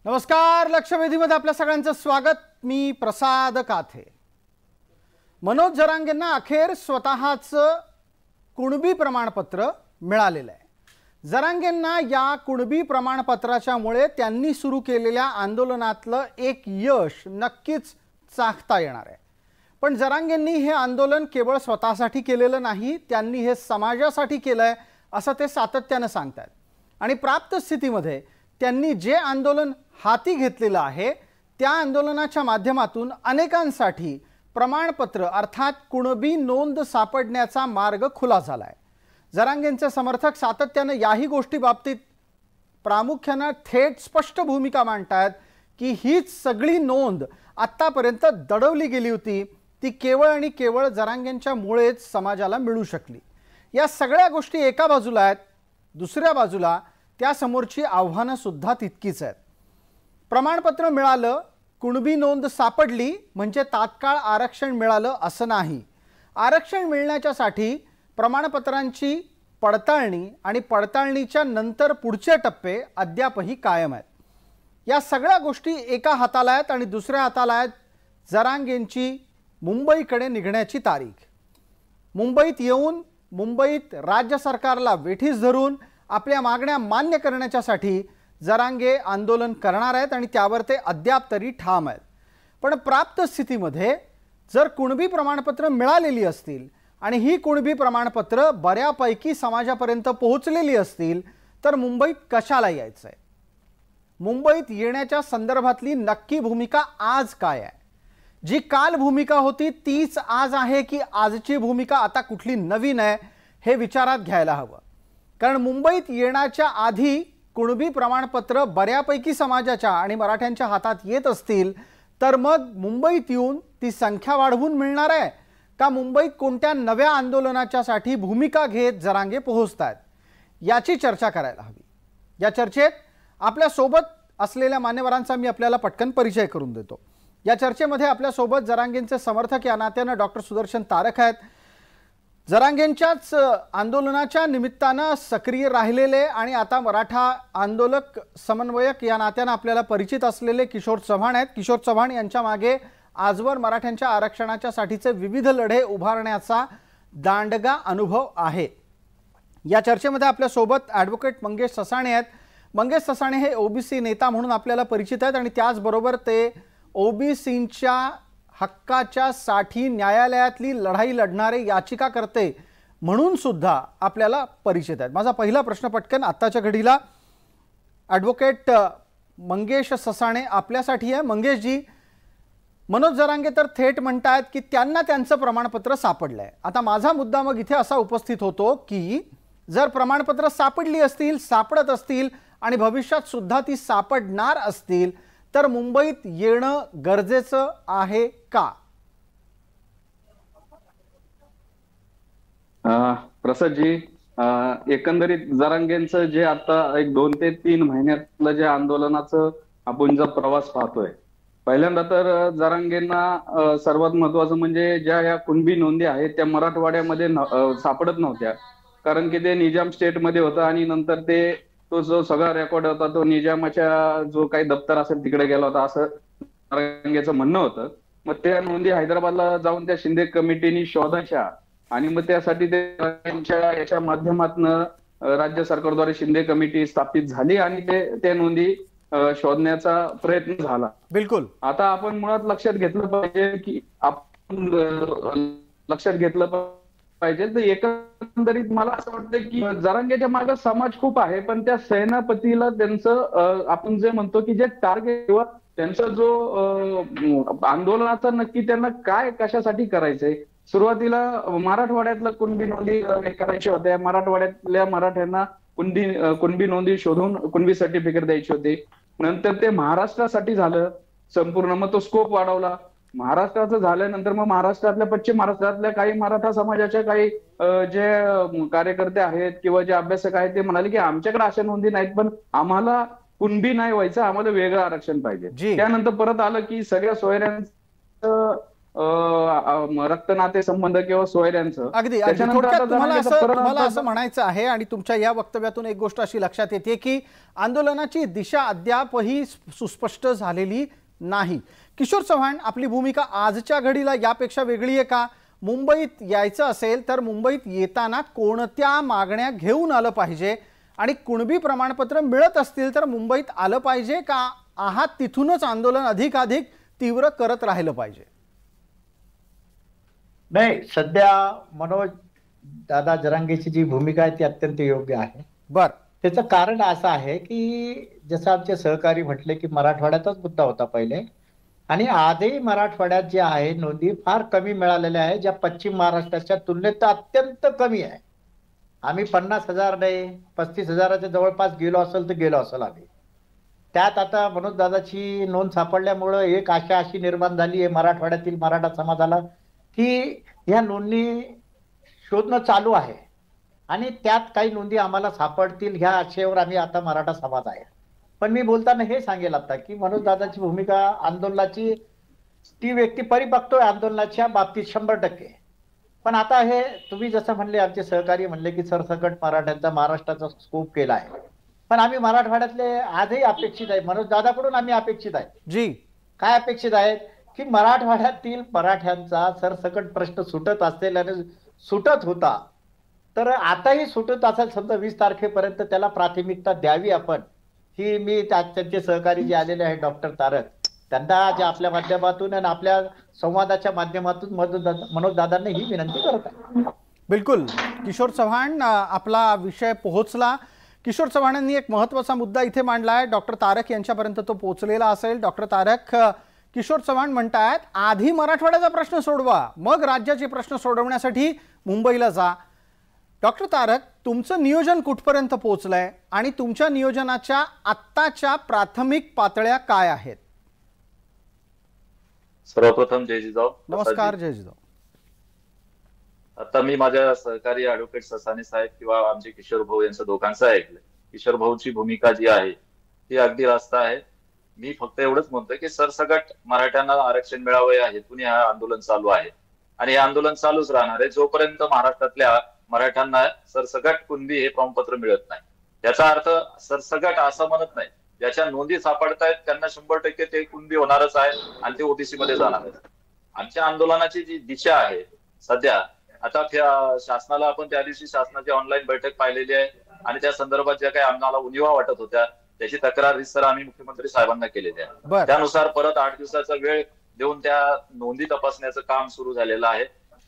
नमस्कार, लक्षवेधीमध्ये आपल्या सगळ्यांचं स्वागत। मी प्रसाद काथे। मनोज जरांगेंना अखेर स्वतःचं कुणबी प्रमाणपत्र मिळालेलं आहे। जरांगेंना या कुणबी प्रमाणपत्राच्यामुळे त्यांनी सुरू केलेल्या आंदोलनातलं एक यश नक्कीच चाखता येणार आहे। पण जरांगेंनी हे आंदोलन केवळ स्वतःसाठी केलेलं नाही, त्यांनी हे समाजासाठी केलंय असं ते सातत्याने सांगतात। आणि प्राप्त स्थितीमध्ये त्यांनी जे आंदोलन हाती घेतलेलं आहे त्या आंदोलनाच्या माध्यमातून अनेकांसाठी प्रमाणपत्र अर्थात कुणबी नोंद सापडण्याचा मार्ग खुला झालाय। जरांगेंचे समर्थक सातत्याने याही गोष्टी बाबतीत प्रामुख्याने थेट स्पष्ट भूमिका मांडतात की हीच सगळी नोंद आतापर्यंत दडवली गेली होती, ती केवळ आणि केवळ जरांगेंच्या मुळेच समाजाला मिळू शकली। या सगळ्या गोष्टी एका बाजूला आहेत, दुसऱ्या बाजूला त्या समोरची आव्हानं सुद्धा तितकीच आहेत। प्रमाणपत्र मिळालं, कुणबी नोंद सापडली म्हणजे तात्काळ आरक्षण मिळालं असं नाही। आरक्षण मिळण्याच्यासाठी प्रमाणपत्रांची पडताळणी आणि पडताळणीच्या नंतर पुढचे टप्पे अद्यापही कायम आहेत। या सगळ्या गोष्टी एका हाताला आहेत आणि दुसऱ्या हाताला आहेत जरांगेंची मुंबईकडे निघण्याची तारीख। मुंबईत येऊन मुंबईत राज्य सरकारला वेठीस धरून आपल्या मागण्या मान्य करण्यासाठी जरांगे आंदोलन करणार आहेत आणि त्यावर ते अद्याप तरी ठाम आहेत। पण प्राप्त स्थितीमध्ये जर कुणबी प्रमाणपत्र मिळालेली असतील आणि ही कुणबी प्रमाणपत्र बऱ्यापैकी समाजापर्यंत पोहोचलेली असतील तर मुंबईत कशाला यायचंय? मुंबईत येण्याच्या संदर्भातली नक्की भूमिका आज काय आहे? जी काल भूमिका होती तीच आज आहे की आजची भूमिका आता कुठली नवीन आहे हे विचारात घ्यायला हवं। कारण मुंबईत येण्याच्या आधी कुणबी प्रमाणपत्र बऱ्यापैकी समाजाच्या आणि मराठ्यांच्या हातात येत असतील तर मग मुंबईत येऊन ती संख्या वाढवून मिळणार आहे का मुंबईत कोणत्या नव्या आंदोलनाच्यासाठी भूमिका घेत जरांगे पोहोचतात याची चर्चा करायला हवी। या चर्चेत आपल्या सोबत असलेल्या मान्यवरांचा मी आपल्याला पटकन परिचय करून देतो। या चर्चेमध्ये आपल्या सोबत जरांगेंचे समर्थक या नात्याने डॉक्टर सुदर्शन तारक आहेत। जरांगेंच्याच आंदोलनाच्या निमित्ताने सक्रिय राहिलेले आणि आता मराठा आंदोलक समन्वयक या नात्याने आपल्याला परिचित असलेले किशोर चव्हाण आहेत। किशोर चव्हाण यांच्या मागे आजवर मराठ्यांच्या आरक्षणाच्या साठीचे विविध लढे उभारण्याचा दांडगा अनुभव आहे। या चर्चेमध्ये आपल्या सोबत ॲडव्होकेट मंगेश ससाणे आहेत। मंगेश ससाणे हे ओबीसी नेता म्हणून आपल्याला परिचित आहेत आणि त्याचबरोबर ते ओबीसींच्या हक्काच्या साठी न्यायालयातली लढाई लढणारे याचिकाकर्ते म्हणून सुद्धा आपल्याला परिचित आहेत। माझा पहिला प्रश्न पटकन आत्ताच्या घडीला ॲडव्होकेट मंगेश ससाणे आपल्यासाठी आहे। मंगेश जी, मनोज जरांगे तर थेट म्हणतात की त्यांना त्यांचं प्रमाणपत्र सापडलंय। आता माझा मुद्दा मग इथे असा उपस्थित होतो की जर प्रमाणपत्र सापडली असतील, सापडत असतील आणि भविष्यात सुद्धा ती सापडणार असतील तर मुंबईत येणं गरजेचं आहे का? प्रसादजी, एकंदरीत जरांगेंचं जे आता एक 2 ते 3 महिन्यातलं जे आंदोलनाचं आपण जो प्रवास पाहतोय, पहिल्यांदा तर जरांगेंना सर्वात महत्वाचं म्हणजे ज्या या कुणबी नोंदी आहेत त्या मराठवाड्यामध्ये सापडत नव्हत्या। कारण की ते निजाम स्टेटमध्ये होतं आणि नंतर तो जो सगळा रेकॉर्ड होता तो निजामाच्या जो काही दप्तर असेल तिकडे गेला होता असं जरांगेंचं म्हणणं होतं। मग त्या नोंदी हैदराबादला जाऊन त्या शिंदे कमिटीने शोधायच्या आणि मग त्यासाठी ते याच्या माध्यमातून राज्य सरकारद्वारे शिंदे कमिटी स्थापित झाली आणि ते नोंदी शोधण्याचा प्रयत्न झाला। बिलकुल। आता आपण मुळात लक्षात घेतलं पाहिजे की तर एकंदरीत मला असं वाटतं की जरांगेच्या मागे समाज खूप आहे, पण त्या सेनापतीला त्यांचं आपण जे म्हणतो की जे टार्गेट किंवा त्यांचा जो आंदोलनाचा नक्की त्यांना काय कशासाठी करायचंय। सुरुवातीला मराठवाड्यातलं कुणबी नोंदी करायच्या होत्या, मराठवाड्यातल्या मराठ्यांना कुणबी नोंदी शोधून कुणबी सर्टिफिकेट द्यायची होती। नंतर ते महाराष्ट्रासाठी झालं संपूर्ण, मग तो स्कोप वाढवला। महाराष्ट्राचं झाल्यानंतर मग महाराष्ट्रातल्या पश्चिम महाराष्ट्रातल्या काही मराठा समाजाच्या काही जे कार्यकर्ते आहेत किंवा जे अभ्यासक आहेत ते म्हणाले की आमच्याकडे अशा नोंदी नाहीत, पण आम्हाला कुणबी नाही व्हायचं, आम्हाला वेगळं आरक्षण पाहिजे। त्यानंतर परत आलं की सगळ्या सोयऱ्यांचं रक्तनाते संबंध किंवा सोयऱ्यांचं. अगदी त्याच्यानंतर थोडक्यात आता तुम्हाला असं म्हणायचं आहे आणि तुमच्या या वक्तव्यातून एक गोष्ट अशी लक्षात येते की आंदोलनाची दिशा अद्यापही सुस्पष्ट झालेली नाही. किशोर चव्हाण, आपली भूमिका आजच्या घडीला यापेक्षा वेगळी आहे का? मुंबईत यायचं असेल तर मुंबईत येताना कोणत्या मागण्या घेऊन आलं पाहिजे आणि कुणबी प्रमाणपत्र मिळत असतील तर मुंबईत आलं पाहिजे का आहात तिथूनच आंदोलन अधिकाधिक तीव्र करत राहिलं पाहिजे? नाही, सध्या मनोज दादा जरांगेची जी भूमिका आहे ती अत्यंत योग्य आहे. बर, त्याचं कारण असं आहे की जसं आमचे सहकारी म्हटले की मराठवाड्याचाच मुद्दा होता पहिले, आणि आजही मराठवाड्यात जे आहे नोंदी फार कमी मिळालेल्या आहे, ज्या पश्चिम महाराष्ट्राच्या तुलनेत अत्यंत कमी आहे. आम्ही 50,000 नाही 35,000च्या जवळपास गेलो असेल तर गेलो असेल आम्ही. त्यात आता मनोज दादाची नोंद सापडल्यामुळं एक आशा अशी निर्माण झाली आहे मराठवाड्यातील मराठा समाजाला की ह्या नोंदणी शोधणं चालू आहे आणि त्यात काही नोंदी आम्हाला सापडतील ह्या आशेवर आम्ही आता मराठा समाज आहे. पण मी बोलताना हे सांगेल आता की मनोज दादाची भूमिका आंदोलनाची ती व्यक्ती परिपक्व आहे आंदोलनाच्या बाबतीत 100%. पण आता हे तुम्ही जसं म्हणले, आमचे सहकारी म्हणले की सरसकट मराठ्यांचा महाराष्ट्राचा स्कोप केला आहे, पण आम्ही मराठवाड्यातले आजही अपेक्षित आहे, मनोज दादाकडून आम्ही अपेक्षित आहे. जी, काय अपेक्षित आहेत की मराठवाड्यातील मराठ्यांचा सरसकट प्रश्न सुटत असेल आणि सुटत होता तर आताही सुटत असेल समजा 20 तारखेपर्यंत त्याला प्राथमिकता द्यावी आपण. ही मी त्यांचे सहकारी जे आलेले आहेत डॉक्टर तारक, त्यांना जे आपल्या माध्यमातून आणि आपल्या संवादाच्या माध्यमातून मनोज दादांनी ही विनंती करत आहे. बिलकुल. किशोर चव्हाण, आपला विषय पोहोचला. किशोर चव्हाणांनी एक महत्त्वाचा मुद्दा इथे मांडला आहे, डॉक्टर तारक यांच्यापर्यंत तो पोहोचलेला असेल. डॉक्टर तारक, किशोर चव्हाण म्हणतायत आधी मराठवाड्याचा प्रश्न सोडवा, मग राज्याचे प्रश्न सोडवण्यासाठी मुंबईला जा. डॉक्टर तारक, तुमचं नियोजन कुठपर्यंत पोहोचलंय आणि तुमच्या नियोजनाच्या आत्ताच्या प्राथमिक पातळ्या काय आहेत? सर्वप्रथम जय जिजाऊ. नमस्कार. जय जिजाऊ. आता मी माझ्या सहकारी ऍडव्होकेट ससाने साहेब किंवा आमचे किशोर भाऊ यांचं दोघांचं ऐकलं. किशोर भाऊची भूमिका जी आहे ती अगदी रास्त आहे. मी फक्त एवढंच म्हणतोय की सरसकट मराठ्यांना आरक्षण मिळावं या हेतूने हा आंदोलन चालू आहे आणि हे आंदोलन चालूच राहणार आहे जोपर्यंत महाराष्ट्रातल्या मराठ्यांना सरसकट कुणबी हे प्रमाणपत्र मिळत नाही. याचा अर्थ सरसकट असं म्हणत नाही, ज्याच्या नोंदी सापडतायत त्यांना 100% ते कुणबी होणारच आहे आणि ते ओबीसी मध्ये जाणार आहे. आमच्या आंदोलनाची जी दिशा आहे सध्या, आता शासनाला आपण त्या दिवशी शासनाची ऑनलाईन बैठक पाहिलेली आहे आणि त्या संदर्भात ज्या काही आम्हाला उणिवा वाटत होत्या त्याची तक्रार सर आम्ही मुख्यमंत्री साहेबांना केलेली आहे. त्यानुसार परत 8 दिवसाचा वेळ देऊन त्या नोंदी तपासण्याचं काम सुरू झालेलं आहे.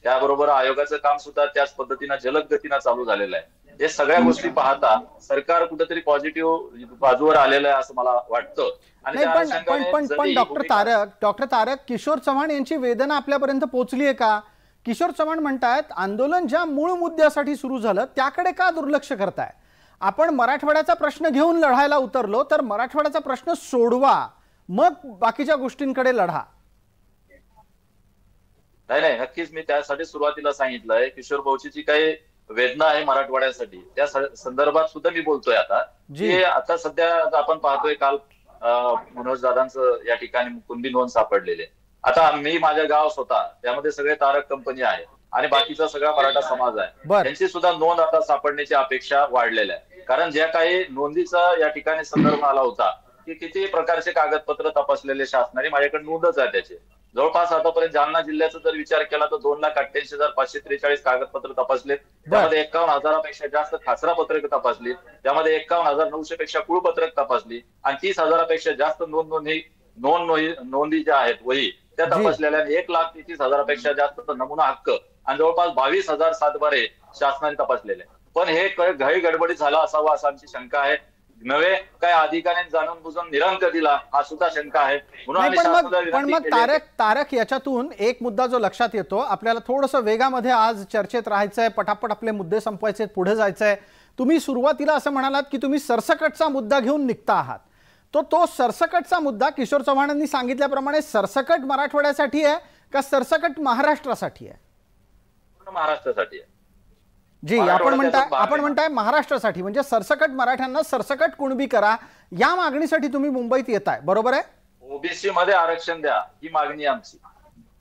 त्याबरोबर आयोगाचं काम सुद्धा त्याच पद्धतीनं जलद गतीनं चालू झालेलं आहे. हे सगळ्या गोष्टी पाहता सरकार कुठेतरी पॉझिटिव्ह बाजूवर आलेलं आहे असं मला वाटतं. आणि पण डॉक्टर तारक, किशोर चव्हाण यांची वेदना आपल्यापर्यंत पोहोचली आहे का? किशोर चव्हाण म्हणतायत आंदोलन ज्या मूळ मुद्द्यासाठी सुरू झालं त्याकडे का दुर्लक्ष करताय? आपण मराठवाड्याचा प्रश्न घेऊन लढायला उतरलो तर मराठवाड्याचा प्रश्न सोडवा, मग बाकीच्या गोष्टींकडे लढा. नाही, नक्कीच मी त्यासाठी सुरुवातीला सांगितलंय किशोर भाऊची जी काही वेदना आहे मराठवाड्यासाठी त्या संदर्भात सुद्धा मी बोलतोय आता. जे आता सध्या आपण पाहतोय काल मनोज दादांचं या ठिकाणी कुणबी नोंद सापडलेले. आता मी माझ्या गाव स्वतः त्यामध्ये सगळे तारक कंपनी आहे आणि बाकीचा सगळा मराठा समाज आहे, त्यांची सुद्धा नोंद आता सापडण्याची अपेक्षा वाढलेल्या आहे. कारण ज्या काही नोंदीचा या ठिकाणी संदर्भ आला होता की किती प्रकारचे कागदपत्र तपासलेले शासनाने, माझ्याकडे नोंदच आहे त्याचे. जवळपास आतापर्यंत जालना जिल्ह्याचा जर विचार केला तर 2,88,543 कागदपत्र तपासलेत. त्यामध्ये 51,000पेक्षा जास्त खासरा पत्रक तपासली, त्यामध्ये 51,900 पेक्षा कुळपत्रक तपासली आणि 30,000पेक्षा जास्त नोंदी ज्या आहेत वही त्या तपासलेल्या, 1,33,000पेक्षा जास्त नमुना हक्क आणि जवळपास 22,000 सातबारे शासनाने तपासलेले. पण हे घाई गडबडीत झाला असावं असं आमची शंका आहे. नव्हे काय अधिकाऱ्यांनी जाणून बुजून निरंक दिला हा सुद्धा शंका आहे. पण मग तारक, याच्यातून एक मुद्दा जो लक्षात येतो, आपल्याला थोडंसं वेगामध्ये आज चर्चेत राहायचंय, पटापट आपले मुद्दे संपवायचे, पुढे जायचंय. तुम्ही सुरुवातीला असं म्हणालात की तुम्ही सरसकटचा मुद्दा घेऊन निघता आहात. तो सरसकटचा मुद्दा किशोर चव्हाणांनी सांगितल्याप्रमाणे सरसकट मराठवाड्यासाठी आहे का सरसकट महाराष्ट्रासाठी आहे? महाराष्ट्रासाठी आहे. जी, आपण म्हणताय महाराष्ट्रासाठी, म्हणजे सरसकट मराठ्यांना सरसकट कुणबी करा या मागणीसाठी तुम्ही मुंबईत येताय, बरोबर आहे? ओबीसी मध्ये आरक्षण द्या ही मागणी आमची.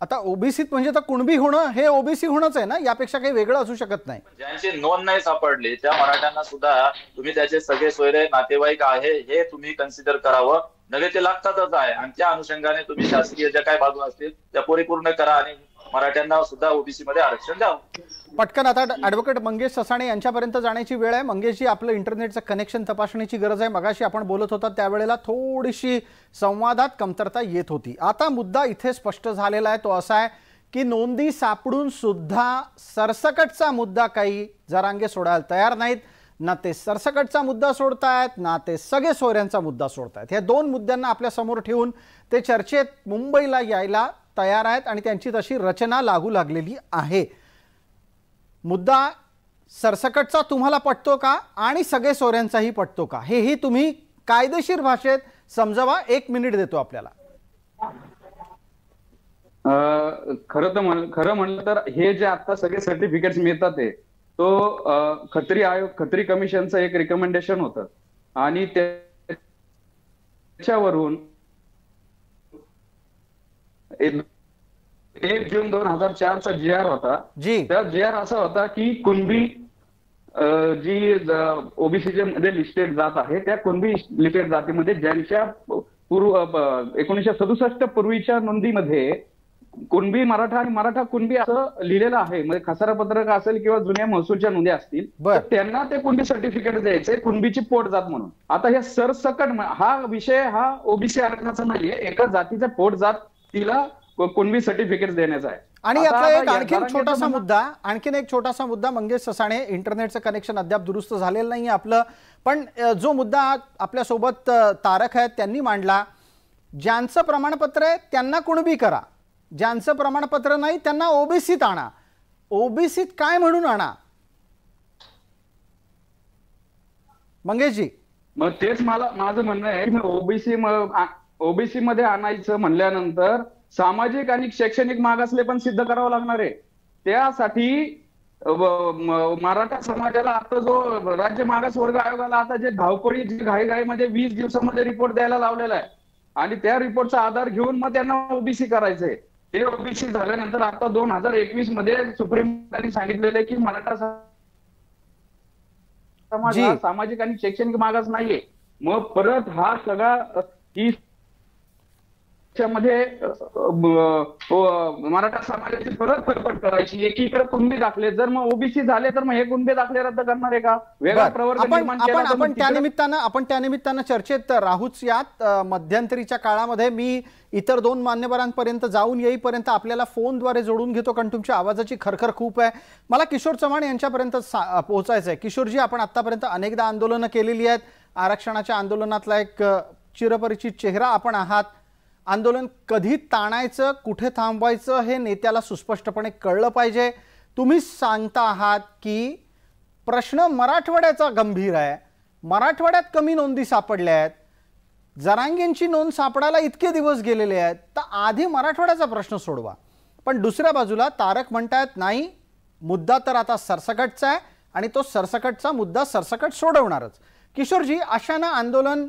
आता ओबीसीत म्हणजे तर कुणबी होणं हे ओबीसी होणंच आहे ना, यापेक्षा काही वेगळं असू शकत नाही. ज्यांची नोंद नाही सापडली त्या मराठ्यांना सुद्धा तुम्ही त्याचे सगळे सोयरे नातेवाईक आहे हे तुम्ही कन्सिडर करावं. नव्हे ते लागतातच आहे आणि त्या अनुषंगाने तुम्ही शासकीय ज्या काही बाजू असतील त्या परिपूर्ण करा आणि मराठ्यांना सुद्धा ओबीसी मध्ये आरक्षण द्यावं. पटकन आता ॲडव्होकेट मंगेश ससाणे यांच्यापर्यंत जाण्याची वेळ आहे. मंगेशजी, आपलं इंटरनेटचं कनेक्शन तपासण्याची गरज आहे. मगाशी आपण बोलत होता त्यावेळेला थोडीशी संवादात कमतरता येत होती. आता मुद्दा इथे स्पष्ट झालेला आहे, तो असा आहे की नोंदी सापडून सुद्धा सरसकटचा मुद्दा काही जरांगे सोडायला तयार नाहीत. ना ते सरसकटचा मुद्दा सोडतायत ना ते सगळे सोयऱ्यांचा मुद्दा सोडतायत. ह्या दोन मुद्द्यांना आपल्या समोर ठेवून ते चर्चेत मुंबईला यायला तयार आहेत आणि त्यांची तशी रचना लागू लागलेली आहे. मुद्दा सरसकटचा तुम्हाला पटतो का आणि सगळे सोयऱ्यांचाही पटतो का, हेही तुम्ही कायदेशीर भाषेत समजावा. 1 मिनिट देतो आपल्याला. खरं म्हणलं तर हे जे आता सगळे सर्टिफिकेट्स मिळतात ते तो खत्री कमिशनचं एक रिकमेंडेशन होतं आणि त्याच्यावरून 1 जून 2004चा GR होता. त्या GR असा होता की कुणबी जी ओबीसीच्या मध्ये लिस्टेड जात आहे त्या कुणबी लिस्टेड जातीमध्ये ज्यांच्या 1967 पूर्वीच्या नोंदीमध्ये कुणबी मराठा आणि मराठा कुणबी असं लिहिलेलं आहे, म्हणजे खसारा पत्रक असेल किंवा जुन्या महसूलच्या नोंदी असतील तर त्यांना ते कुणबी सर्टिफिकेट द्यायचे कुणबीची पोटजात म्हणून. आता हे सरसकट हा विषय हा ओबीसी आरक्षणाचा नाहीये, एका जातीचा पोटजात तिला कुणबी सर्टिफिकेट देण्याचा आहे. आणि यातला एक आणखीन एक छोटासा मुद्दा मंगेश ससाणे, इंटरनेटचं कनेक्शन अद्याप दुरुस्त झालेलं नाही आपलं, पण जो मुद्दा आपल्यासोबत तारक आहेत त्यांनी मांडला, ज्यांचं प्रमाणपत्र आहे त्यांना कुणबी करा, ज्यांचं प्रमाणपत्र नाही त्यांना ओबीसीत आणा. ओबीसीत काय म्हणून आणा मंगेशजी? मग तेच माझं म्हणणं आहे की ओबीसी मध्ये आणायचं म्हणल्यानंतर सामाजिक आणि शैक्षणिक मागासले पण सिद्ध करावं लागणार आहे. त्यासाठी मराठा समाजाला आता जो राज्य मागास वर्ग आयोगाला आता जे धावपळी घाईघाईमध्ये 20 दिवसामध्ये रिपोर्ट द्यायला लावलेला आहे आणि त्या रिपोर्टचा आधार घेऊन मग त्यांना ओबीसी करायचंय. ते ओबीसी झाल्यानंतर आता 2021 मध्ये सुप्रीम कोर्टाने सांगितलेलं आहे की मराठा समाज हा सामाजिक आणि शैक्षणिक मागास नाहीये. मग परत हा सगळा ही मध्ये मराठा समाजाची परत फरफट करायची, एकीकडे कुणबी दाखले, जर मग ओबीसी झाले तर मग हे कुणबी दाखले रद्द करणार आहे का? वेगळा प्रवर्ग निर्माण केला. आपण त्यानिमित्तानं चर्चेत राहूच. यात मध्यंतरीच्या काळामध्ये मी इतर 2 मान्यवरांपर्यंत जाऊन येईपर्यंत आपल्याला फोनद्वारे जोडून घेतो कारण तुमच्या आवाजाची खरखर खूप आहे. मला किशोर चव्हाण यांच्यापर्यंत पोहोचायचं आहे. किशोरजी, आपण आतापर्यंत अनेकदा आंदोलनं केलेली आहेत. आरक्षणाच्या आंदोलनातला एक चिरपरिचित चेहरा आपण आहात. आंदोलन कधी ताणायचं, कुठे थांबवायचं हे नेत्याला सुस्पष्टपणे कळलं पाहिजे. तुम्ही सांगता आहात की प्रश्न मराठवाड्याचा गंभीर आहे, मराठवाड्यात कमी नोंदी सापडल्या आहेत, जरांगेंची नोंद सापडायला इतके दिवस गेलेले आहेत, तर आधी मराठवाड्याचा प्रश्न सोडवा. पण दुसऱ्या बाजूला तारक म्हणतायत नाही, मुद्दा तर आता सरसकटचा आहे आणि तो सरसकटचा मुद्दा सरसकट सोडवणारच. किशोरजी, अशानं आंदोलन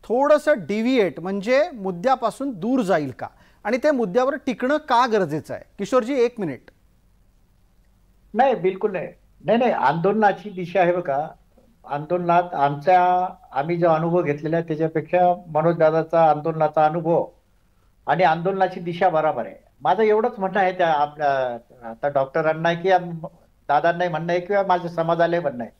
थोडंसं डिव्हिएट म्हणजे मुद्द्यापासून दूर जाईल का आणि ते मुद्द्यावर टिकणं का गरजेचं आहे? किशोरजी, 1 मिनिट. नाही, बिलकुल नाही. आंदोलनाची दिशा आहे बघा. आंदोलनात आम्ही जो अनुभव घेतलेला आहे त्याच्यापेक्षा मनोज दादाचा आंदोलनाचा अनुभव आणि आंदोलनाची दिशा बरोबर आहे. माझं एवढंच म्हणणं आहे, त्या आपल्या आता डॉक्टरांना किंवा दादांनाही म्हणणं आहे किंवा माझ्या समाजालाही म्हणणं आहे,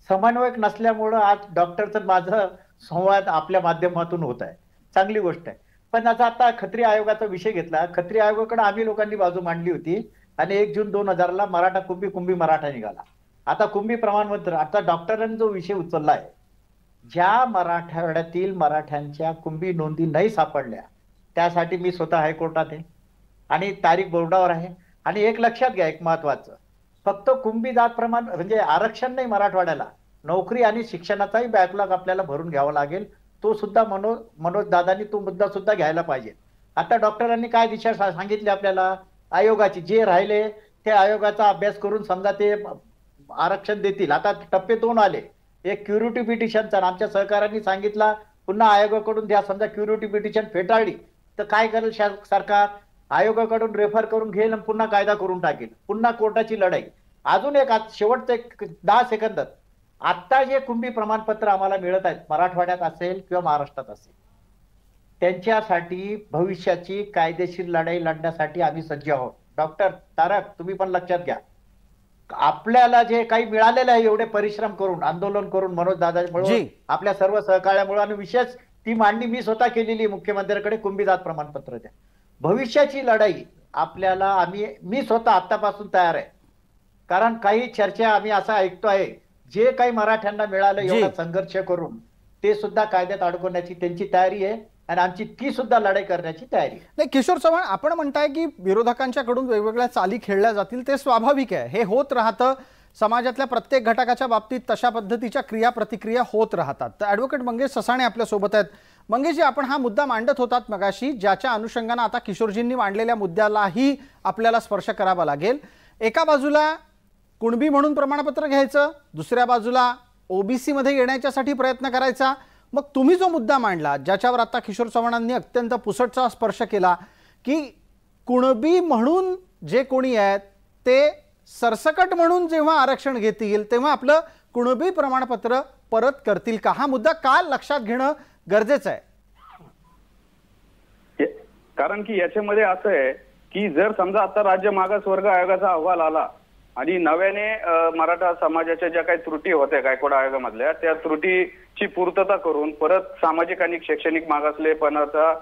समन्वयक नसल्यामुळं आज डॉक्टरचं माझं संवाद आपल्या माध्यमातून होत आहे, चांगली गोष्ट आहे. पण आता खत्री आयोगाचा विषय घेतला, खत्री आयोगाकडे आम्ही लोकांनी बाजू मांडली होती आणि 1 जून 2000ला मराठा कुणबी मराठा निघाला. आता कुणबी प्रमाणपत्र, आता डॉक्टरांनी जो विषय उचलला आहे, ज्या मराठवाड्यातील मराठ्यांच्या कुणबी नोंदी नाही सापडल्या त्यासाठी मी स्वतः हायकोर्टात आहे आणि तारीख बोर्डावर आहे. आणि एक लक्षात घ्या, एक महत्वाचं, फक्त कुणबी जात प्रमाण म्हणजे आरक्षण नाही, मराठवाड्याला नोकरी आणि शिक्षणाचाही बॅकलॉग आपल्याला भरून घ्यावा लागेल. तो सुद्धा मनोज दादांनी तो मुद्दा सुद्धा घ्यायला पाहिजे. आता डॉक्टरांनी काय दिशा सांगितली आपल्याला, आयोगाची जे राहिले ते आयोगाचा अभ्यास करून समजा ते आरक्षण देतील. आता टप्पे 2 आले, एक क्युरिटी पिटिशनचा, आमच्या सहकाऱ्यांनी सांगितला पुन्हा आयोगाकडून द्या. समजा क्युरिटी पिटिशन फेटाळली तर काय करेल सरकार? आयोगाकडून रेफर करून घेईल आणि पुन्हा कायदा करून टाकेल, पुन्हा कोर्टाची लढाई. अजून एक शेवटचं एक 10 सेकंदात, आता जे कुणबी प्रमाणपत्र आम्हाला मिळत आहेत मराठवाड्यात असेल किंवा महाराष्ट्रात असेल, त्यांच्यासाठी भविष्याची कायदेशीर लढाई लढण्यासाठी आम्ही सज्ज आहोत. डॉक्टर तारक, तुम्ही पण लक्षात घ्या, आपल्याला जे काही मिळालेलं आहे एवढे परिश्रम करून, आंदोलन करून, मनोज दादामुळे, आपल्या सर्व सहकार्यामुळे, आणि विशेष ती मांडणी मी स्वतः केलेली मुख्यमंत्र्यांकडे, कुणबी जात प्रमाणपत्र द्या. भविष्याची लढाई आपल्याला मी स्वतः आतापासून तयार आहे. कारण काही चर्चा आम्ही असं ऐकतो आहे, जे काही मराठ्यांना मिळालं एवढा संघर्ष करून ते सुद्धा कायद्यात अडकवण्याची त्यांची तयारी आहे आणि आमची ती सुद्धा लढाई करण्याची तयारी आहे. नाही किशोर चव्हाण, आपण म्हणताय की विरोधकांच्याकडून वेगवेगळ्या चाली खेळल्या जातील, ते स्वाभाविक आहे, हे होत राहतं. समाजातल्या प्रत्येक घटकाच्या बाबतीत तशा पद्धतीच्या क्रिया प्रतिक्रिया होत राहतात. तर ॲडव्होकेट मंगेश ससाणे आपल्या सोबत आहेत. मंगेशजी, आपण हा मुद्दा मांडत होतात मगाशी, ज्याच्या अनुषंगानं आता किशोरजींनी मांडलेल्या मुद्द्यालाही आपल्याला स्पर्श करावा लागेल. एका बाजूला कुणबी म्हणून प्रमाणपत्र घ्यायचं, दुसऱ्या बाजूला ओबीसी मध्ये येण्याच्यासाठी प्रयत्न करायचा. मग तुम्ही जो मुद्दा मांडला, ज्याच्यावर आता किशोर चव्हाणांनी अत्यंत पुसटचा स्पर्श केला, की कुणबी म्हणून जे कोणी आहेत ते सरसकट म्हणून जेव्हा आरक्षण घेतील तेव्हा आपलं कुणबी प्रमाणपत्र परत करतील का, हा मुद्दा का लक्षात घेणं गरजेचं आहे? कारण की याच्यामध्ये असं आहे की जर समजा आता राज्य मागासवर्ग आयोगाचा अहवाल आला आणि नव्याने मराठा समाजाच्या ज्या काही त्रुटी होत्या गायकवाड आयोगामधल्या, त्या त्रुटीची पूर्तता करून परत सामाजिक आणि शैक्षणिक मागासलेपणाचा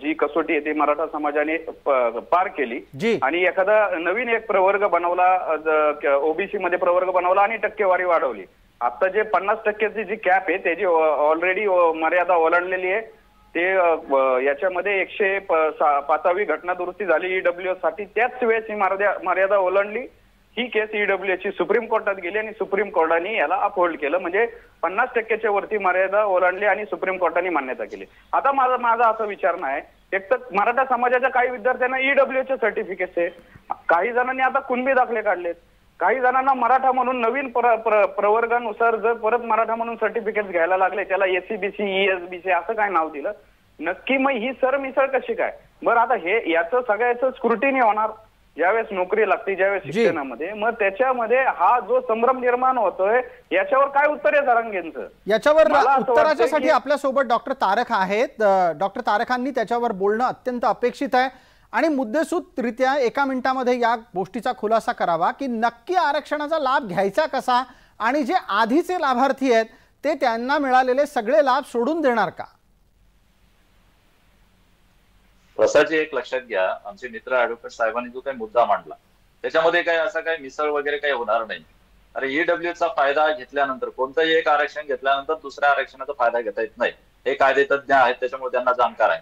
जी कसोटी आहे ती मराठा समाजाने पार केली आणि एखादा नवीन एक प्रवर्ग बनवला, ओबीसी मध्ये प्रवर्ग बनवला आणि टक्केवारी वाढवली. आता जे 50% जी कॅप आहे त्याची ऑलरेडी मर्यादा ओलांडलेली आहे. ते याच्यामध्ये 105वी घटना दुरुस्ती झाली ईडब्ल्यूएस साठी, त्याच वेळेस ही मर्यादा ओलांडली. ही केस ईडब्ल्यूएस ची सुप्रीम कोर्टात गेली आणि सुप्रीम कोर्टाने याला अपहोल्ड केलं, म्हणजे 50%च्या वरती मर्यादा ओलांडली आणि सुप्रीम कोर्टाने मान्यता केली. आता माझा असं विचार नाही, एक तर मराठा समाजाच्या काही विद्यार्थ्यांना ईडब्ल्यूएसचे सर्टिफिकेट आहे, काही जणांनी आता कुणबी दाखले काढलेत, काही जणांना मराठा म्हणून नवीन प्रवर्गानुसार जर परत मराठा म्हणून सर्टिफिकेट घ्यायला लागले, त्याला एससीबीसी ईएसबीसी असं काय नाव दिलं, नक्की मग ही सरमिसळ कशी काय? बरं, आता हे याचं सगळ्याचं स्क्रुटिनी होणार ज्यावेळेस नोकरी लागते, ज्यावेळेस शिक्षणामध्ये, मग त्याच्यामध्ये हा जो संभ्रम निर्माण होतोय याच्यावर काय उत्तर आहे जरांगेंचं? याच्यावर उत्तराच्यासाठी आपल्या सोबत डॉक्टर तारक आहेत. डॉक्टर तारकांनी त्याच्यावर बोलणं अत्यंत अपेक्षित आहे आणि मुद्देसूदरित्या 1 मिनिटामध्ये या गोष्टीचा खुलासा करावा की नक्की आरक्षणाचा लाभ घ्यायचा कसा आणि जे आधीचे लाभार्थी आहेत ते त्यांना मिळालेले सगळे लाभ सोडून देणार का? प्रसादजी, एक लक्षात घ्या, आमचे मित्र ऍडव्होकेट साहेबांनी जो काही मुद्दा मांडला त्याच्यामध्ये काही असा काही मिसळ वगैरे काही होणार नाही. अरे ईडब्ल्यूचा फायदा घेतल्यानंतर, कोणतंही एक आरक्षण घेतल्यानंतर दुसऱ्या आरक्षणाचा फायदा घेता येत नाही, हे कायदेतज्ञ आहेत त्याच्यामुळे त्यांना जाणकार आहे.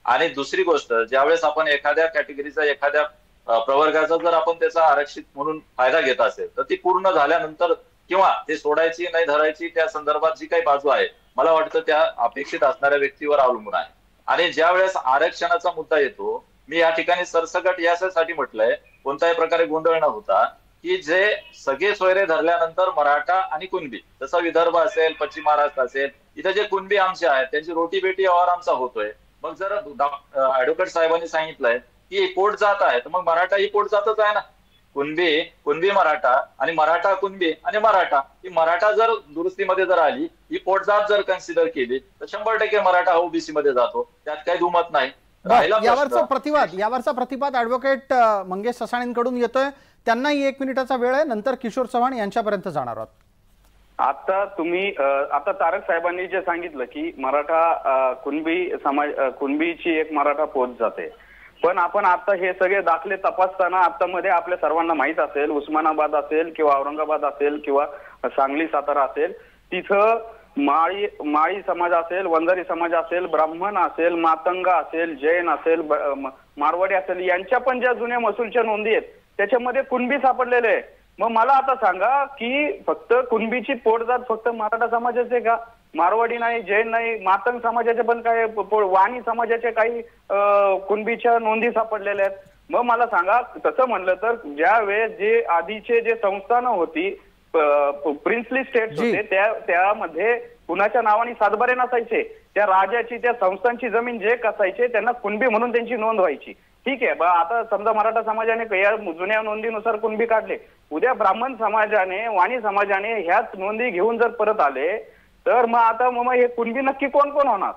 आणि दुसरी गोष्ट, ज्यावेळेस आपण एखाद्या कॅटेगरीचा, एखाद्या प्रवर्गाचा जर आपण त्याचा आरक्षित म्हणून फायदा घेत असेल तर ती पूर्ण झाल्यानंतर किंवा ते सोडायची नाही धरायची त्या संदर्भात जी काही बाजू आहे, मला वाटतं त्या अपेक्षित असणाऱ्या व्यक्तीवर अवलंबून आहे. आणि ज्या वेळेस आरक्षणाचा मुद्दा येतो, मी या ठिकाणी सरसकट यासाठी म्हटलंय, कोणत्याही प्रकारे गोंधळ न होता, की जे सगळे सोयरे धरल्यानंतर मराठा आणि कुणबी, जसं विदर्भ असेल, पश्चिम महाराष्ट्र असेल, इथे जे कुणबी आमचे आहेत त्यांची रोटी बेटी व्यवहार आमचा होतोय. मग जर ऍडव्होकेट साहेबांनी सांगितलंय की पोट जात आहे, तर मग मराठा ही पोट जातच आहे ना. कुणबी मराठा आणि मराठा कुणबी आणि मराठा, ही मराठा जर दुरुस्तीमध्ये जर आली, ही पोटजात जर कन्सिडर केली तर 100% मराठा ओबीसी मध्ये जातो, त्यात काही दुमत नाही. यावरचा प्रतिवाद ऍडव्होकेट मंगेश ससाणेंकडून येतोय, त्यांनाही 1 मिनिटाचा वेळ आहे, नंतर किशोर चव्हाण यांच्यापर्यंत जाणार आहोत. आता तारक साहेबांनी जे सांगितलं की मराठा कुणबीची एक मराठा पोच जाते, पण आपण आता हे सगळे दाखले तपासताना आता मध्ये आपल्या सर्वांना माहित असेल, उस्मानाबाद असेल किंवा औरंगाबाद असेल किंवा सांगली सातारा असेल, तिथं माळी समाज असेल, वंजारी समाज असेल, ब्राह्मण असेल, मातंग असेल, जैन असेल, मारवाडी असेल, यांच्या पण ज्या जुन्या महसूलच्या नोंदी आहेत त्याच्यामध्ये कुणबी सापडलेले आहे. मग मला आता सांगा की फक्त कुणबीची पोटजात फक्त मराठा समाजाचे का? मारवाडी नाही, जैन नाही, मातंग समाजाचे पण काही, वाणी समाजाचे काही कुणबीच्या नोंदी सापडलेल्या आहेत. मग मला सांगा, तसं म्हणलं तर ज्या वेळेस जे आधीचे जे संस्थानं होती, प्रिन्सली स्टेट्स होते, त्यामध्ये कुणाच्या नावाने सातबारे नसायचे, त्या राजाची, त्या संस्थांची जमीन जे असायचे त्यांना कुणबी म्हणून त्यांची नोंद व्हायची. ठीक आहे, आता समजा मराठा समाजाने या जुन्या नोंदीनुसार कुणबी काढले, उद्या ब्राह्मण समाजाने, वाणी समाजाने ह्याच नोंदी घेऊन जर परत आले तर मग आता मग हे कुणबी नक्की कोण कोण होणार?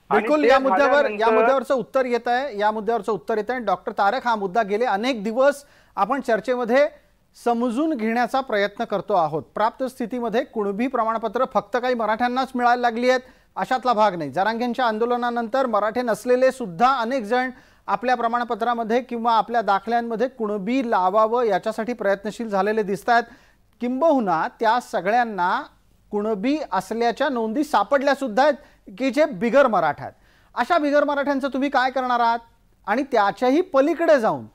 बिलकुल या मुद्द्यावरचं उत्तर येत आहे. डॉक्टर तारक, हा मुद्दा गेले अनेक दिवस आपण चर्चेमध्ये समजून घेण्याचा प्रयत्न करतो आहोत. प्राप्त स्थितीमध्ये कुणबी प्रमाणपत्र फक्त काही मराठ्यांनाच मिळायला लागली आहेत अशातला भाग नाही. जरांगेंच्या आंदोलनानंतर मराठे नसलेले सुद्धा अनेक जण आपल्या प्रमाणपत्रामध्ये किंवा आपल्या दाखल्यांमध्ये कुणबी लावावं याच्यासाठी प्रयत्नशील झालेले दिसत आहेत. किंबहुना त्या सगळ्यांना कुणबी असल्याच्या नोंदी सापडल्या सुद्धा आहेत की जे बिगर मराठा आहेत. अशा बिगर मराठ्यांचं तुम्ही काय करणार आहात? आणि त्याच्याही पलीकडे जाऊन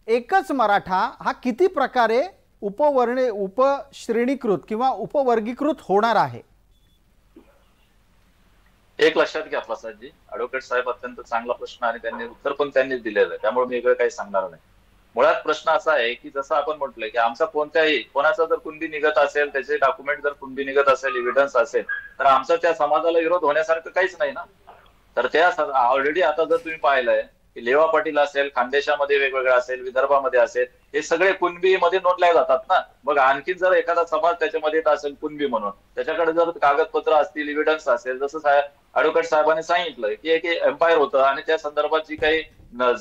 एकच मराठा हा किती प्रकारे उपश्रेणीकृत किंवा उपवर्गीकृत होणार आहे? एक लक्षात घ्या प्रसादजी, ऍडव्होकेट साहेब अत्यंत चांगला प्रश्न आणि त्यांनी उत्तर पण त्यांनीच दिलेलं आहे, त्यामुळे मी वेगळं काही सांगणार नाही. मुळात प्रश्न असा आहे की जसं आपण म्हटलंय की आमचा कोणाचा जर कुणबी निघत असेल, त्याचे डॉक्युमेंट जर कुणबी निघत असेल, एव्हिडन्स असेल, तर आमचा त्या समाजाला विरोध होण्यासारखं काहीच नाही ना. तर त्या ऑलरेडी आता जर तुम्ही पाहिलंय की लेवा पाटील असेल, खानदेशामध्ये वेगवेगळं असेल, विदर्भामध्ये असेल, हे सगळे कुणबी मध्ये नोंदल्या जातात ना. मग आणखी जर एखादा समाज त्याच्यामध्ये येत असेल कुणबी म्हणून, त्याच्याकडे जर कागदपत्र असतील, एव्हिडन्स असेल, जसं ऍडव्होकेट साहेबांनी सांगितलं की एक एम्पायर होतं आणि त्या संदर्भात जी काही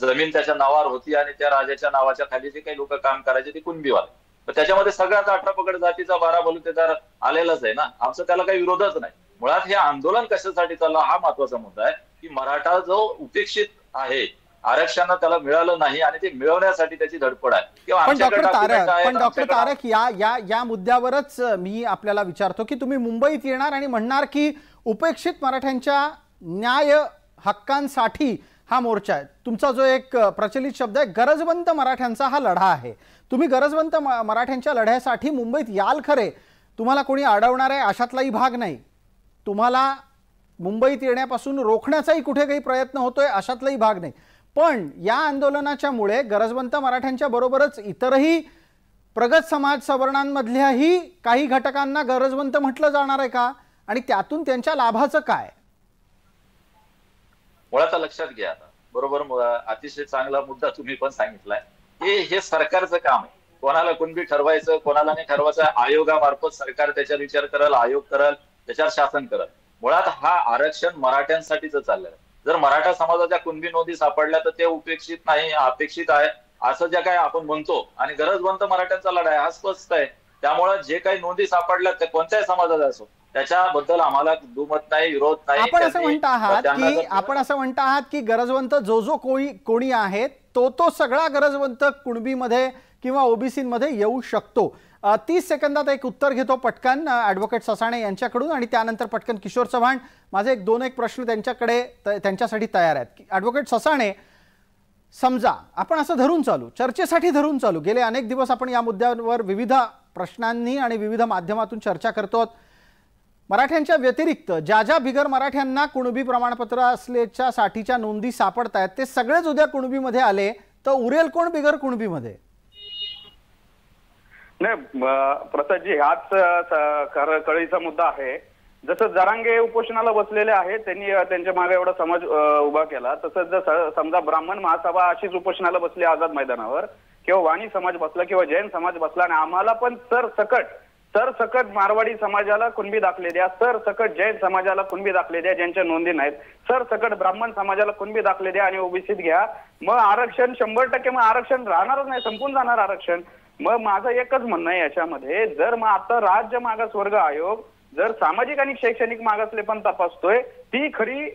जमीन त्याच्या नावावर होती आणि त्या राजाच्या नावाच्या खाली जे काही लोक काम करायचे ते कुणबीवाले, तर त्याच्यामध्ये सगळ्याच 18 पगड जातीचा 12 बलुतेदार आलेलाच आहे ना. आमचं त्याला काही विरोधच नाही. मुळात हे आंदोलन कशासाठी चाललं हा महत्वाचा मुद्दा आहे की मराठा जो उपेक्षित आहे, आरक्षण त्याला मिळालं नाही आणि ते मिळवण्यासाठी त्याची धडपड आहे. पण डॉक्टर तारक या मुद्द्यावरच मी आपल्याला विचारतो की तुम्ही मुंबईत येणार आणि म्हणणार की उपेक्षित मराठ्यांच्या न्याय हक्कांसाठी हा मोर्चा आहे. तुमचा जो एक प्रचलित शब्द आहे गरजवंत मराठ्यांचा हा लढा आहे. तुम्ही गरजवंत मराठ्यांच्या लढ्यासाठी मुंबईत याल खरे, तुम्हाला कोणी अडवणार आहे अशातलाही भाग नाही. तुम्हाला मुंबईत येण्यापासून रोखण्याचाही कुठे काही प्रयत्न होतोय अशातलाही भाग नाही. पण या आंदोलनाच्या मुळे गरजवंत मराठ्यांच्या बरोबरच इतरही प्रगत समाज सवर्णांमधल्याही काही घटकांना गरजवंत म्हटलं जाणार आहे का? आणि त्यातून त्यांच्या लाभाचं काय? मुळात लक्षात घ्या, आता बरोबर अतिशय चांगला मुद्दा तुम्ही पण सांगितलाय. हे सरकारचं काम आहे. कोणाला कुणबी ठरवायचं, कोणाला नाही ठरवायचं, आयोगामार्फत सरकार त्याच्यावर विचार करेल, आयोग करेल, त्याच्यावर शासन करेल. मुळात हा आरक्षण मराठ्यांसाठीच चाललंय. जर मराठा समाजाच्या कुणबी नोंदी सापडल्या तर ते उपेक्षित नाही, अपेक्षित आहे असं ज्या काय आपण म्हणतो. आणि गरजवंत मराठ्यांचा लढा आहे हा स्पष्ट आहे. त्यामुळे जे काही नोंदी सापडल्या ते कोणत्याही समाजाचा असो त्याच्याबद्दल आम्हाला दुमत नाही, विरोध नाही. आपण असं म्हणता आहात की गरजवंत जो कोणी आहे तो सगळा गरजवंत कुणबीमध्ये किंवा ओबीसीमध्ये येऊ शकतो. 30 सेकंदात एक उत्तर घेतो पटकन ॲडव्होकेट ससाणे यांच्याकडून आणि त्यानंतर पटकन किशोर चव्हाण. माझे दोन एक प्रश्न त्यांच्यासाठी तयार आहेत. ॲडव्होकेट ससाणे, समजा आपण असं धरून चालू, चर्चेसाठी धरून चालू, गेले अनेक दिवस आपण या मुद्द्यावर विविध प्रश्नांनी आणि विविध माध्यमातून चर्चा करतो. मराठ्यांच्या व्यतिरिक्त ज्या बिगर मराठ्यांना कुणबी प्रमाणपत्र असल्याच्या साठीच्या नोंदी सापडत आहेत ते सगळेच उद्या कुणबीमध्ये आले तर उरेल कोण बिगर कुणबीमध्ये? नाही प्रसादजी, हाच कळीचा मुद्दा आहे. जसं जरांगे उपोषणाला बसलेले आहेत, त्यांनी त्यांच्या मागे एवढा समाज उभा केला, तसंच जर समजा ब्राह्मण महासभा अशीच उपोषणाला बसली आझाद मैदानावर, किंवा वाणी समाज बसला किंवा जैन समाज बसला आणि आम्हाला पण सरसकट मारवाडी समाजाला कुणबी दाखले द्या, सरसकट जैन समाजाला कुणबी दाखले द्या ज्यांच्या नोंदी नाहीत, सरसकट ब्राह्मण समाजाला कुणबी दाखले द्या आणि ओबीसीत घ्या, मग आरक्षण 100% मग आरक्षण राहणारच नाही, संपून जाणार आरक्षण. मग माझं एकच म्हणणं आहे याच्यामध्ये, जर मग आता राज्य मागासवर्ग आयोग जर सामाजिक आणि शैक्षणिक मागासलेपण तपासतोय, ती खरी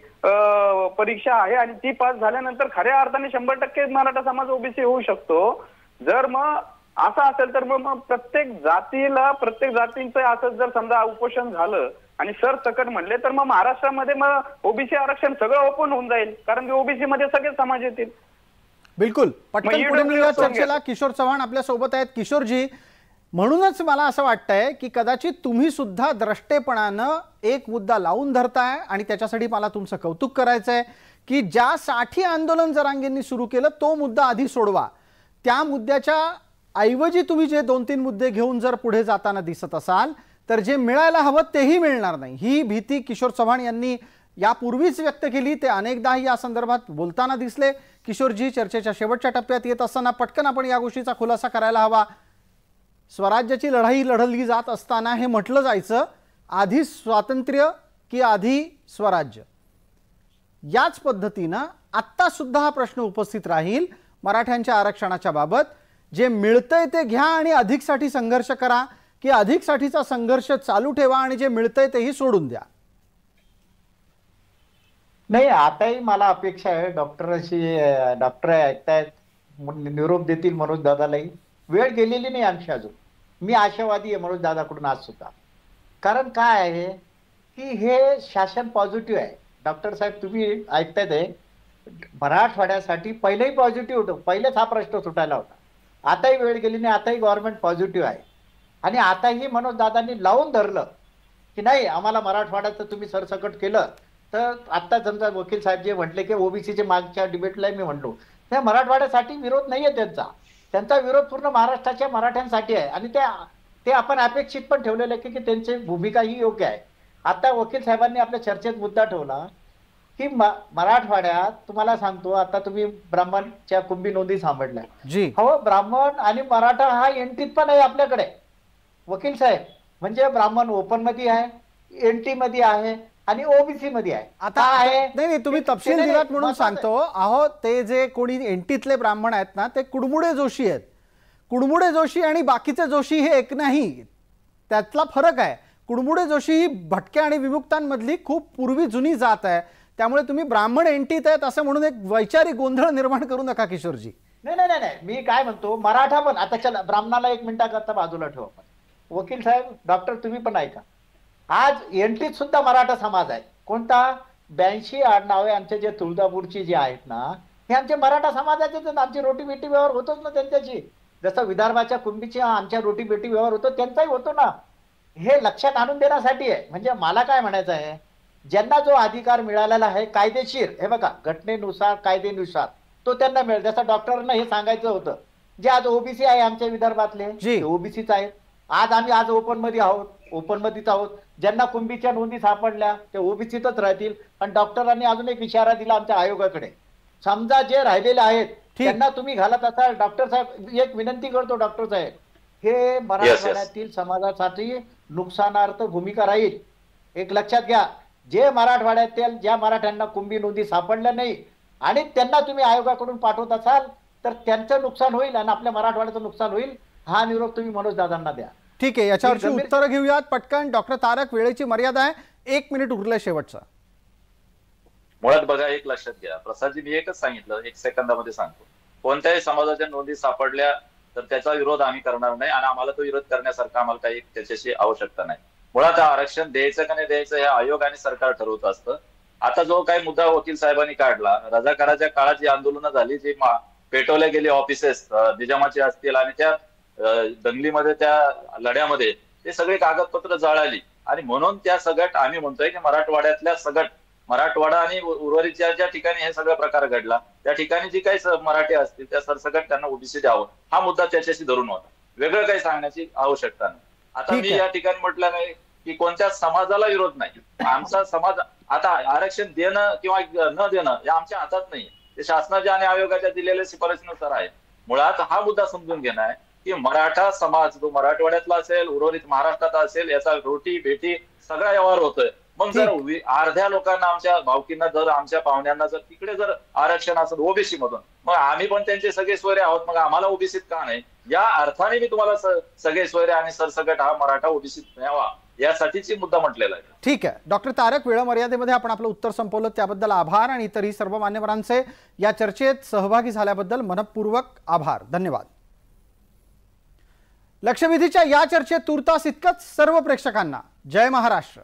परीक्षा आहे आणि ती पास झाल्यानंतर खऱ्या अर्थाने 100% मराठा समाज ओबीसी होऊ शकतो. जर मग असं असेल तर मग प्रत्येक जातींचं असं जर समजा उपोषण झालं आणि सरसकट म्हणले तर मग महाराष्ट्रामध्ये मग ओबीसी आरक्षण सगळं ओपन होऊन जाईल, कारण की ओबीसी मध्ये सगळे समाज येतील. बिलकुल. पटकन पुढे मिळूया चर्चेला. किशोर चव्हाण आपल्या सोबत आहेत. किशोरजी, म्हणूनच मला असं वाटतंय की कदाचित तुम्ही सुद्धा द्रष्टेपणानं एक मुद्दा लावून धरताय आणि त्याच्यासाठी मला तुमचं कौतुक करायचंय की ज्यासाठी आंदोलन जरांगेंनी सुरू केलं तो मुद्दा आधी सोडवा. त्या मुद्द्याच्या ऐवजी तुम्ही जे 2-3 मुद्दे घेऊन जर पुढे जाताना दिसत असाल तर जे मिळायला हवं तेही मिळणार नाही, ही भीती किशोर चव्हाण यांनी यापूर्वीच व्यक्त केली, ते अनेकदा या संदर्भात बोलताना दिसले. किशोरजी, चर्चेच्या शेवटच्या टप्प्यात येत असताना पटकन आपण या गोष्टीचा खुलासा करायला हवा. स्वराज्याची लढाई लढली जात असताना हे म्हटलं जायचं, आधी स्वातंत्र्य की आधी स्वराज्य. याच पद्धतीनं आत्ता सुद्धा हा प्रश्न उपस्थित राहील मराठ्यांच्या आरक्षणाच्या बाबत. जे मिळतंय ते घ्या आणि अधिकसाठी संघर्ष करा, की अधिकसाठीचा संघर्ष चालू ठेवा आणि जे मिळतंय तेही सोडून द्या. नाही, आताही मला अपेक्षा आहे डॉक्टर ऐकतायत, निरोप देतील मनोज दादालाही. वेळ गेलेली नाही आमची अजून. मी आशावादी आहे मनोज दादाकडून आज सुद्धा. कारण काय आहे की हे शासन पॉझिटिव्ह आहे. डॉक्टर साहेब तुम्ही ऐकतायत आहे, मराठवाड्यासाठी पहिलेही पॉझिटिव्ह होतं, पहिलेच हा प्रश्न सुटायला होता. आताही वेळ गेली नाही, आताही गव्हर्नमेंट पॉझिटिव्ह आहे. आणि आताही मनोज दादांनी लावून धरलं की नाही आम्हाला मराठवाड्याचं तुम्ही सरसकट केलं तर आत्ता समजा वकील साहेब जे म्हटले की ओबीसीचे मागच्या डिबेटला मी म्हणलो त्या मराठवाड्यासाठी विरोध नाही आहे त्यांचा विरोध पूर्ण महाराष्ट्राच्या मराठ्यांसाठी आहे. आणि ते आपण अपेक्षित पण ठेवलेलं आहे की त्यांची भूमिका ही योग्य आहे. आता वकील साहेबांनी आपल्या चर्चेत मुद्दा ठेवला की मराठवाड्यात तुम्हाला सांगतो, आता तुम्ही ब्राह्मणच्या कुंभी नोंदी सांभाळल्या. हो, ब्राह्मण आणि मराठा हा एनटीत पण आहे आपल्याकडे वकील साहेब. म्हणजे ब्राह्मण ओपन मध्ये आहे, एनटी मध्ये आहे आणि ओबीसी मध्ये आहे. आता आहे नाही, तुम्ही तपशील दिलात म्हणून सांगतो. अहो, ते जे कोणी एनटीतले ब्राह्मण आहेत ना, ते कुडमुडे जोशी आहेत. कुडमुडे जोशी आणि बाकीचे जोशी हे एक नाही, त्यातला फरक आहे. कुडमुडे जोशी ही भटक्या आणि विमुक्तांमधली खूप पूर्वी जुनी जात आहे. त्यामुळे तुम्ही ब्राह्मण एनटीत आहेत असं म्हणून एक वैचारिक गोंधळ निर्माण करू नका किशोरजी. नाही नाही नाही, मी काय म्हणतो, मराठा पण आता चला ब्राह्मणाला 1 मिनिटाकरता बाजूला ठेवा. वकील साहेब, डॉक्टर तुम्ही पण ऐका, आज एनटीत सुद्धा मराठा समाज आहे. कोणता? 82 आडनाव आहे आमचे, जे तुळजापूरची जे आहेत ना, हे आमचे मराठा समाजाचे. आमची रोटी बेटी व्यवहार होतोच ना त्यांच्याशी. जसं विदर्भाच्या कुंभीची आमच्या रोटी बेटी व्यवहार होतो, त्यांचाही होतो ना. हे लक्षात आणून देण्यासाठी आहे. म्हणजे मला काय म्हणायचं आहे, ज्यांना जो अधिकार मिळालेला आहे कायदेशीर, हे बघा घटनेनुसार कायदेनुसार तो त्यांना मिळेल. जसं डॉक्टरांना हे सांगायचं होतं, जे आज ओबीसी आहे आमच्या विदर्भातले ओबीसीच आहेत. आज ओपन मध्ये आहोत, ओपन मध्येच आहोत. ज्यांना कुंभीच्या नोंदी सापडल्या ते ओबीसीतच राहतील. आणि डॉक्टरांनी अजून एक इशारा दिला आमच्या आयोगाकडे, समजा जे राहिलेले आहेत त्यांना तुम्ही घालत असाल, डॉक्टर साहेब एक विनंती करतो डॉक्टर साहेब, हे मराठवाड्यातील समाजासाठी नुकसानार्थ भूमिका राहील. एक लक्षात घ्या, जे मराठवाड्यातील ज्या मराठ्यांना कुंभी नोंदी सापडल्या नाही आणि त्यांना तुम्ही आयोगाकडून पाठवत असाल तर त्यांचं नुकसान होईल आणि आपल्या मराठवाड्याचं नुकसान होईल. हा निरोप तुम्ही मनोज दादांना द्या. ठीक आहे, याच्यावरची उत्तरं घेऊयात पटकन. डॉक्टर तारक, वेळेची मर्यादा आहे, 1 मिनिट उरलंय शेवटचा. मुळात बघा, एक लक्षात घ्या प्रसादजी, मी एकच सांगितलं, 1 सेकंदामध्ये सांगतो. कोणत्याही समाजाच्या नोंदी सापडल्या तर त्याचा विरोध आम्ही करणार नाही आणि आम्हाला तो विरोध करण्यासारखा आम्हाला काही त्याच्याशी आवश्यकता नाही. मुळात आरक्षण द्यायचं का नाही द्यायचं हे आयोग आणि सरकार ठरवत असतं. आता जो काही मुद्दा वकील साहेबांनी काढला, रजाकाराच्या काळात जी आंदोलनं झाली, जी पेटवल्या गेली ऑफिसेस निजामाचे असतील आणि त्या दंगलीमध्ये त्या लढ्यामध्ये ते सगळे कागदपत्र जळाली. आणि म्हणून त्या सगट आम्ही म्हणतोय की मराठवाड्यातल्या सगट, मराठवाडा आणि उर्वरितच्या ज्या ठिकाणी हे सगळा प्रकार घडला त्या ठिकाणी जी काही मराठी असतील त्या सरसकट त्यांना ओबीसी द्यावं, हा मुद्दा त्याच्याशी धरून होता. वेगळं काही सांगण्याची आवश्यकता नाही. आता मी या ठिकाणी म्हटलं नाही की कोणत्या समाजाला विरोध नाही. आमचा समाज, आता आरक्षण देणं किंवा न देणं हे आमच्या हातात नाही, ते शासनाच्या आणि आयोगाच्या दिलेल्या शिफारसीनुसार आहे. मुळात हा मुद्दा समजून घेणं आहे की मराठा समाज जो मराठवाड्यातला असेल, उर्वरित महाराष्ट्रात असेल, याचा रोटी बेटी सगळा व्यवहार होतोय. मग जर अर्ध्या लोकांना, आमच्या भावकींना, जर आमच्या पाहुण्यांना जर तिकडे जर आरक्षण असेल ओबीसी मधून, मग आम्ही पण त्यांचे सगळे सोयरे आहोत, मग आम्हाला ओबीसीत का नाही? या अर्थाने मी तुम्हाला सगळे सोयरे आणि सरसकट हा मराठा ओबीसीत न्यावा यासाठीची मुद्दा म्हटलेला आहे. ठीक आहे डॉक्टर तारक, वेळ मर्यादेमध्ये आपण आपलं उत्तर संपवलं, त्याबद्दल आभार. आणि इतरही सर्व मान्यवरांचे या चर्चेत सहभागी झाल्याबद्दल मनपूर्वक आभार, धन्यवाद. लक्षवेधीच्या या चर्चेत तुर्तास इतकंच. सर्व प्रेक्षकांना जय महाराष्ट्र.